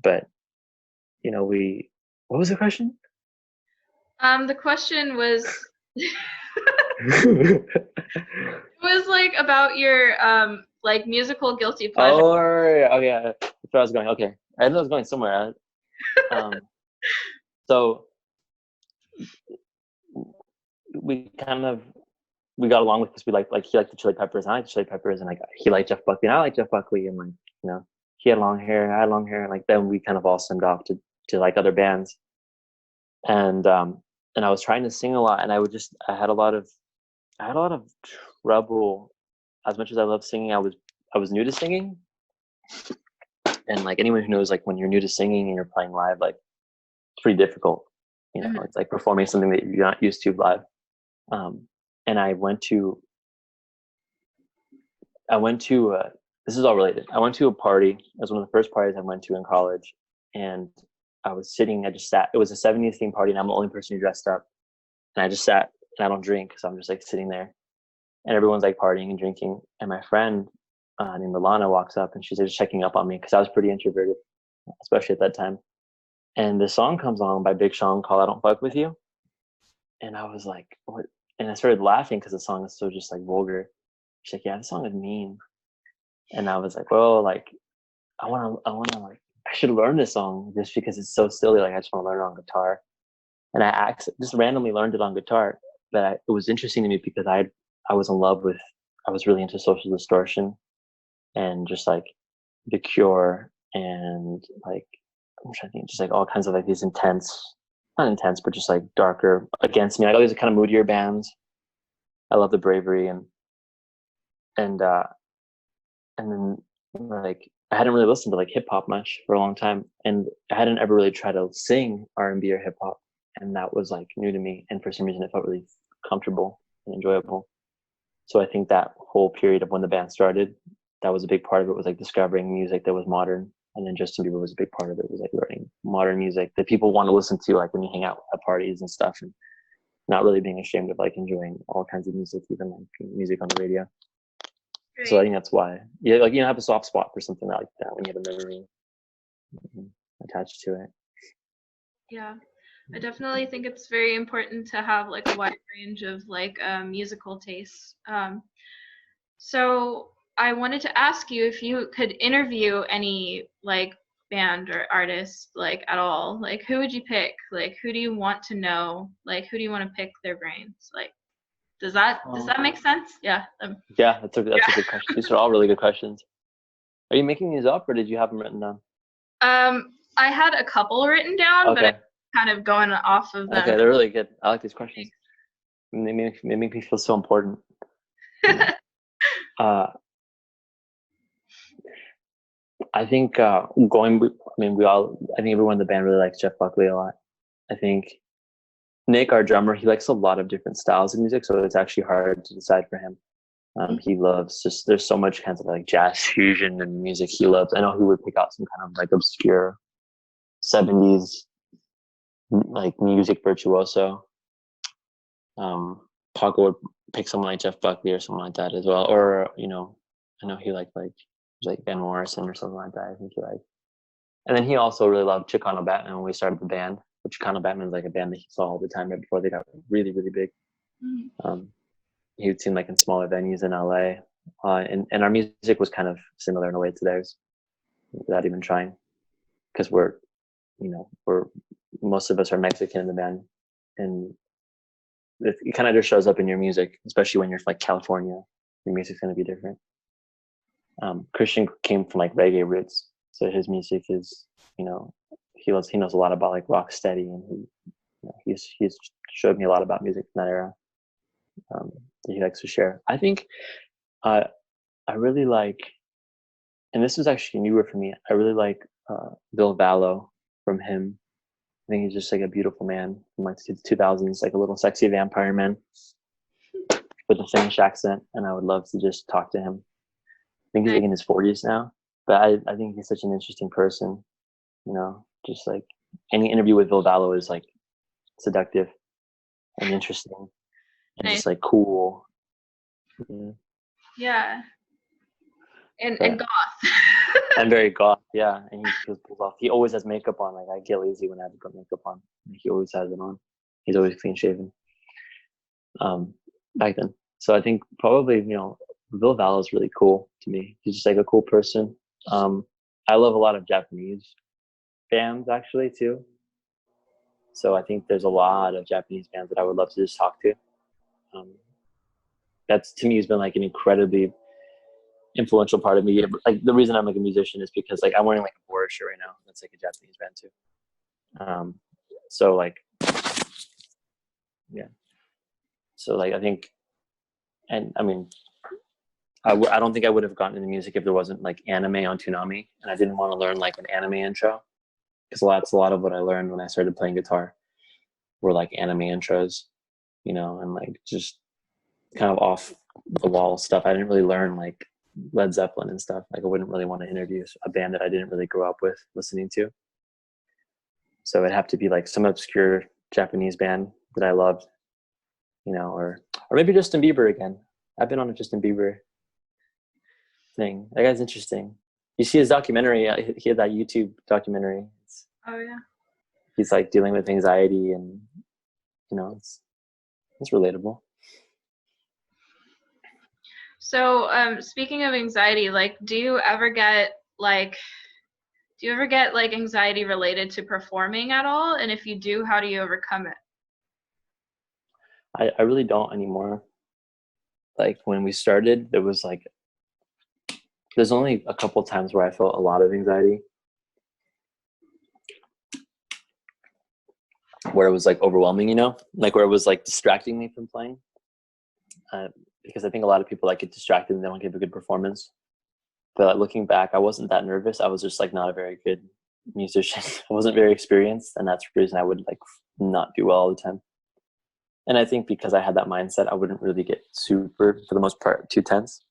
but what was the question? The question was it was like about your like musical guilty pleasure. Oh, okay. That's where I was going. Okay, I know I was going somewhere. So we kind of we got along with because we like he liked the Chili Peppers, and I liked the Chili Peppers, and like he liked Jeff Buckley, and I liked Jeff Buckley, and like he had long hair, I had long hair, and like then we kind of all sent off to like other bands, and I was trying to sing a lot, and I had a lot of trouble. As much as I love singing, I was new to singing, and like anyone who knows, like when you're new to singing and you're playing live, like it's pretty difficult. Mm-hmm. It's like performing something that you're not used to live. And I went to this is all related. I went to a party. It was one of the first parties I went to in college, and I just sat. It was a 70s theme party, and I'm the only person who dressed up. And I just sat, and I don't drink, so I'm just like sitting there, and everyone's like partying and drinking. And my friend named Milana walks up, and she's just checking up on me because I was pretty introverted, especially at that time. And the song comes on by Big Sean called "I Don't Fuck With You," and I was like, "What?" And I started laughing because the song is so just like vulgar. She's like, "Yeah, the song is mean," and I was like, "Well, like, like, I should learn this song just because it's so silly. Like, I just want to learn it on guitar." And I just randomly learned it on guitar. But it was interesting to me because I was in love with, I was really into Social Distortion and just like The Cure and like, I'm trying to think, just like all kinds of like these not intense, but just like darker Against Me. Like all these kind of moodier bands. I love the Bravery and uh and then like I hadn't really listened to like hip hop much for a long time, and I hadn't ever really tried to sing R&B or hip hop, and that was like new to me. And for some reason, it felt really comfortable and enjoyable. So I think that whole period of when the band started, that was a big part of it. Was like discovering music that was modern, and then Justin Bieber was a big part of it. Was like learning modern music that people want to listen to, like when you hang out at parties and stuff, and not really being ashamed of like enjoying all kinds of music, even like music on the radio. So I think that's why, yeah, like have a soft spot for something like that when you have a memory attached to it. Yeah, I definitely think it's very important to have like a wide range of like musical tastes. So I wanted to ask you if you could interview any like band or artist like at all. Like who would you pick? Like who do you want to know? Like who do you want to pick their brains? Like does that make sense? Yeah. Yeah, that's a good question. These are all really good questions. Are you making these up or did you have them written down? I had a couple written down, but I'm kind of going off of them. Okay, they're really good. I like these questions. They make me feel so important. I think I think everyone in the band really likes Jeff Buckley a lot. I think Nick, our drummer, he likes a lot of different styles of music, so it's actually hard to decide for him. He loves there's so much kinds of like jazz fusion and music he loves. I know he would pick out some kind of like obscure 70s like music virtuoso. Paco would pick someone like Jeff Buckley or something like that as well. Or, I know he liked like Van Morrison or something like that. I think he liked. And then he also really loved Chicano Batman when we started the band. But Chicano Batman is like a band that he saw all the time right before they got really, really big. He would seem like in smaller venues in LA. And our music was kind of similar in a way to theirs without even trying. Because we're most of us are Mexican in the band. And it kind of just shows up in your music, especially when you're like California. Your music's going to be different. Christian came from like reggae roots, so his music is, he knows a lot about like rock steady, and he's showed me a lot about music from that era that he likes to share. I think I really like, and this was actually newer for me. I really like Ville Valo from him. I think he's just like a beautiful man from like the 2000s, like a little sexy vampire man with a Finnish accent, and I would love to just talk to him. I think he's like in his 40s now, but I think he's such an interesting person. Just like any interview with Ville Valo is like seductive and interesting and just like cool. Yeah. And goth. And very goth, yeah. And he just pulls off. He always has makeup on. Like I get lazy when I have to put makeup on. He always has it on. He's always clean shaven. Back then. So I think probably Ville Valo is really cool to me. He's just like a cool person. I love a lot of Japanese bands actually too. So I think there's a lot of Japanese bands that I would love to just talk to. That's to me has been like an incredibly influential part of me. Like the reason I'm like a musician is because like I'm wearing like a Boris shirt right now. That's like a Japanese band too. So like, yeah. So like I think, and I mean, I don't think I would have gotten into music if there wasn't like anime on Toonami, and I didn't want to learn like an anime intro because that's a lot of what I learned when I started playing guitar were like anime intros, and like just kind of off the wall stuff. I didn't really learn like Led Zeppelin and stuff. Like I wouldn't really want to introduce a band that I didn't really grow up with listening to. So it'd have to be like some obscure Japanese band that I loved, or maybe Justin Bieber again. I've been on a Justin Bieber thing. That guy's interesting. You see his documentary. He had that YouTube documentary. Oh yeah. He's like dealing with anxiety, and it's relatable. So, speaking of anxiety, like, do you ever get like anxiety related to performing at all? And if you do, how do you overcome it? I really don't anymore. Like when we started, there's only a couple times where I felt a lot of anxiety, where it was like overwhelming, like where it was like distracting me from playing. Because I think a lot of people like get distracted and they don't give a good performance. But like, looking back, I wasn't that nervous. I was just like not a very good musician. I wasn't very experienced, and that's the reason I would like not do well all the time. And I think because I had that mindset, I wouldn't really get super, for the most part, too tense.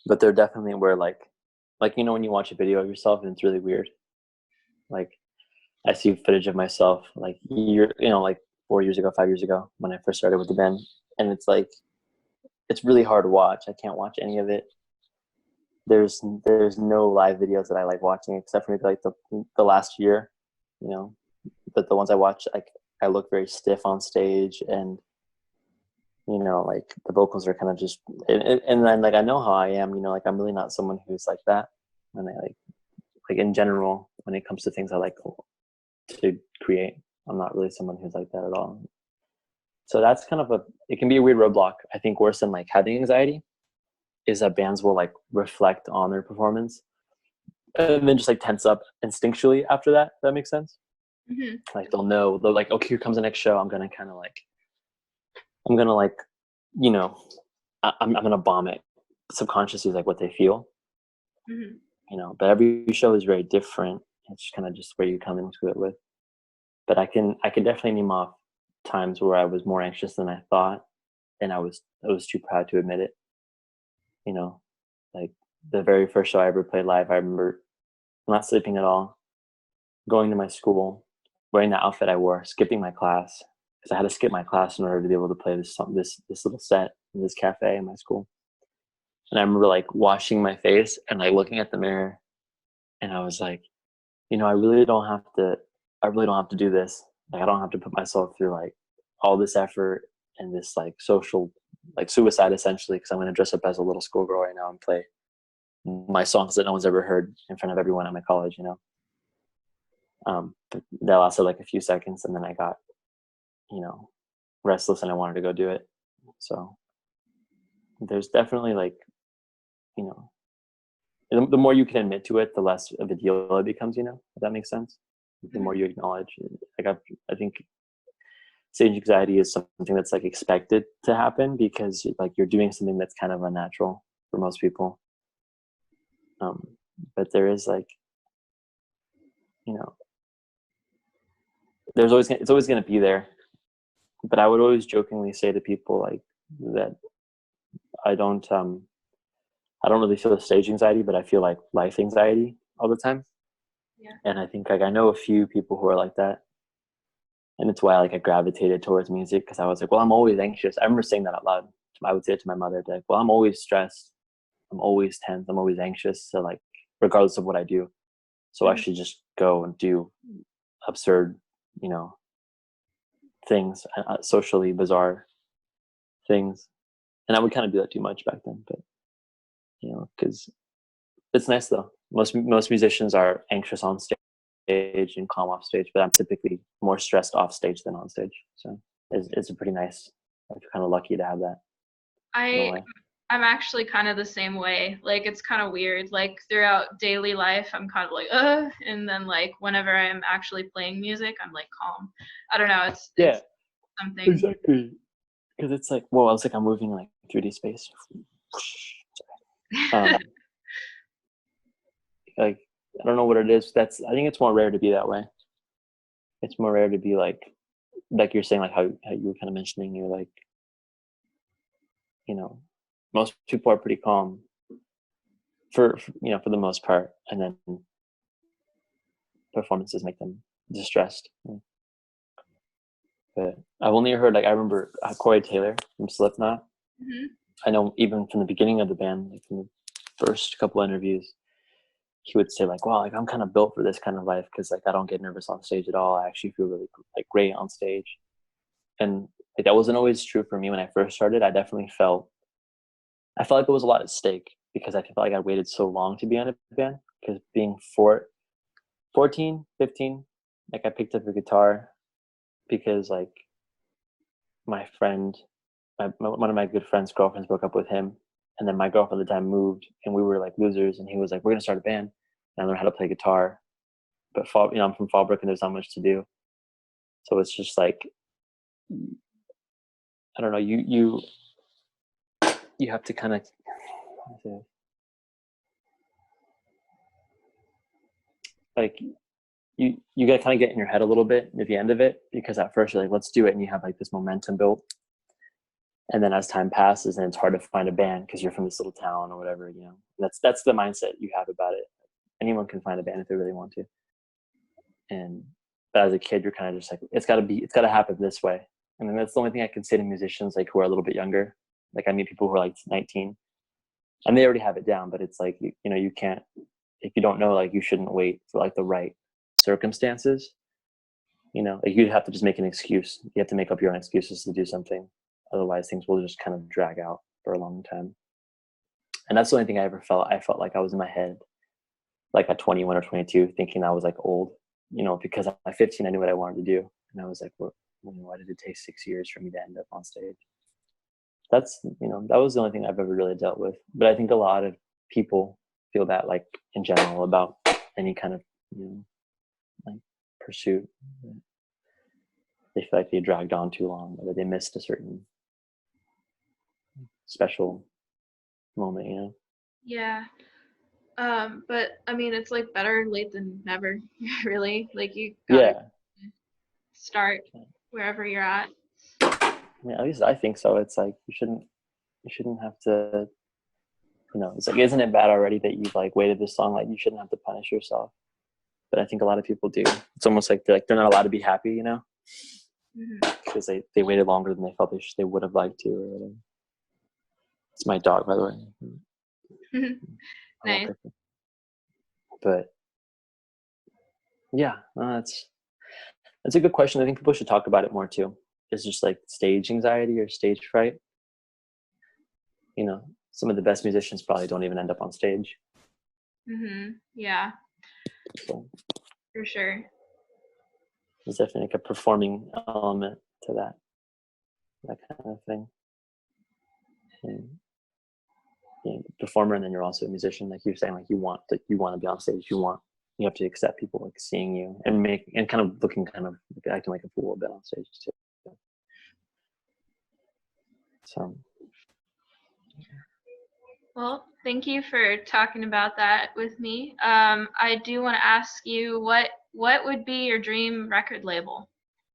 But there definitely were like when you watch a video of yourself and it's really weird. Like I see footage of myself like like 4 years ago, 5 years ago when I first started with the band, and it's like it's really hard to watch. I can't watch any of it. There's no live videos that I like watching except for maybe like the last year, but the ones I watch, like I look very stiff on stage, and like the vocals are kind of just, and then like I know how I am, like I'm really not someone who's like that. And I like in general, when it comes to things I like to create, I'm not really someone who's like that at all. So that's kind of it can be a weird roadblock. I think worse than like having anxiety is that bands will like reflect on their performance and then just like tense up instinctually after that. If that makes sense. Mm-hmm. Like they'll like, okay, here comes the next show. I'm gonna I'm gonna bomb it. Subconsciously is like what they feel. Mm-hmm. But every show is very different. It's kind of just where you come into it with. But I can definitely name off times where I was more anxious than I thought, and I was too proud to admit it. Like the very first show I ever played live, I remember not sleeping at all, going to my school, wearing the outfit I wore, skipping my class because I had to skip my class in order to be able to play this little set in this cafe in my school. And I remember like washing my face and like looking at the mirror, and I was like, I really don't have to do this. Like I don't have to put myself through like all this effort and this like social like suicide essentially, because I'm going to dress up as a little schoolgirl right now and play my songs that no one's ever heard in front of everyone at my college. But that lasted like a few seconds, and then I got restless and I wanted to go do it. So there's definitely like the more you can admit to it, the less of a deal it becomes, if that makes sense. The more you acknowledge, like I think stage anxiety is something that's like expected to happen because like you're doing something that's kind of unnatural for most people. But there is like, it's always going to be there. But I would always jokingly say to people like that I don't really feel the stage anxiety, but I feel like life anxiety all the time. Yeah. And I think like I know a few people who are like that. And it's why like I gravitated towards music, because I was like, well, I'm always anxious. I remember saying that out loud. I would say it to my mother, like, well, I'm always stressed. I'm always tense. I'm always anxious. So like regardless of what I do. So I Mhm. should just go and do absurd, you know, things, socially bizarre things. And I would kind of do that too much back then, but you know, because it's nice though. Most musicians are anxious on stage and calm off stage, but I'm typically more stressed off stage than on stage. So it's a pretty nice. I'm kind of lucky to have that in a I way. I'm actually kind of the same way. Like it's kind of weird. Like throughout daily life, I'm kind of like and then like whenever I'm actually playing music, I'm like calm. I don't know. Yeah, It's something. exactly. Because it's like, whoa, I was like, I'm moving like 3D space. Um, like I don't know what it is. I think it's more rare to be that way. It's more rare to be like you're saying, like how you were kind of mentioning, you're like, you know, most people are pretty calm you know, for the most part, and then performances make them distressed. But I've only heard, like, I remember Corey Taylor from Slipknot. Mhm. I know even from the beginning of the band, like from the first couple interviews, he would say like, "Wow, like I'm kind of built for this kind of life because like I don't get nervous on stage at all. I actually feel really like great on stage." And like that wasn't always true for me when I first started. I felt like there was a lot at stake because I felt like I waited so long to be on a band. Because being 14, 15, like I picked up a guitar because like my friend, one of my good friends' girlfriends broke up with him, and then my girlfriend at the time moved, and we were like losers, and he was like, "We're gonna start a band," and I learned how to play guitar. But you know, I'm from Fallbrook, and there's not much to do, so it's just like I don't know. You have to kind of like you got to kind of get in your head a little bit at the end of it because at first you're like, let's do it, and you have like this momentum built, and then as time passes, and it's hard to find a band because you're from this little town or whatever, you know. That's the mindset you have about it. Anyone can find a band if they really want to, and but as a kid, you're kind of just like, it's got to happen this way. And then that's the only thing I can say to musicians like who are a little bit younger. Like I meet people who are like 19, and they already have it down, but it's like you know you can't if you don't know, like you shouldn't wait for like the right circumstances. You know, like you have to just make an excuse. You have to make up your own excuses to do something. Otherwise, things will just kind of drag out for a long time. And that's the only thing I ever felt. I felt like I was in my head, like at 21 or 22, thinking I was like old. You know, because at 15, I knew what I wanted to do, and I was like, well, why did it take 6 years for me to end up on stage? That's that was the only thing I've ever really dealt with. But I think a lot of people feel that like in general about any kind of like pursuit. They feel like they dragged on too long, or that they missed a certain special moment. Yeah. But I mean, it's like better late than never, really. Like you gotta Yeah. start wherever you're at. I mean, at least I think so. It's like you shouldn't have to. It's like, isn't it bad already that you've like waited this long? Like you shouldn't have to punish yourself. But I think a lot of people do. It's almost like they're not allowed to be happy, Mhm. because they waited longer than they felt they would have liked to, or whatever. It's my dog, by the way. I won't Nice. pick him. But yeah, no, that's a good question. I think people should talk about it more too. It's just like stage anxiety or stage fright. Some of the best musicians probably don't even end up on stage. Yeah, So for sure. there's definitely like a performing element to that kind of thing. And performer, and then you're also a musician. Like you're saying, like you want to be on stage. You have to accept people like seeing you and kind of looking kind of like, acting like a fool a bit on stage too. So Well, thank you for talking about that with me. I do want to ask you what would be your dream record label?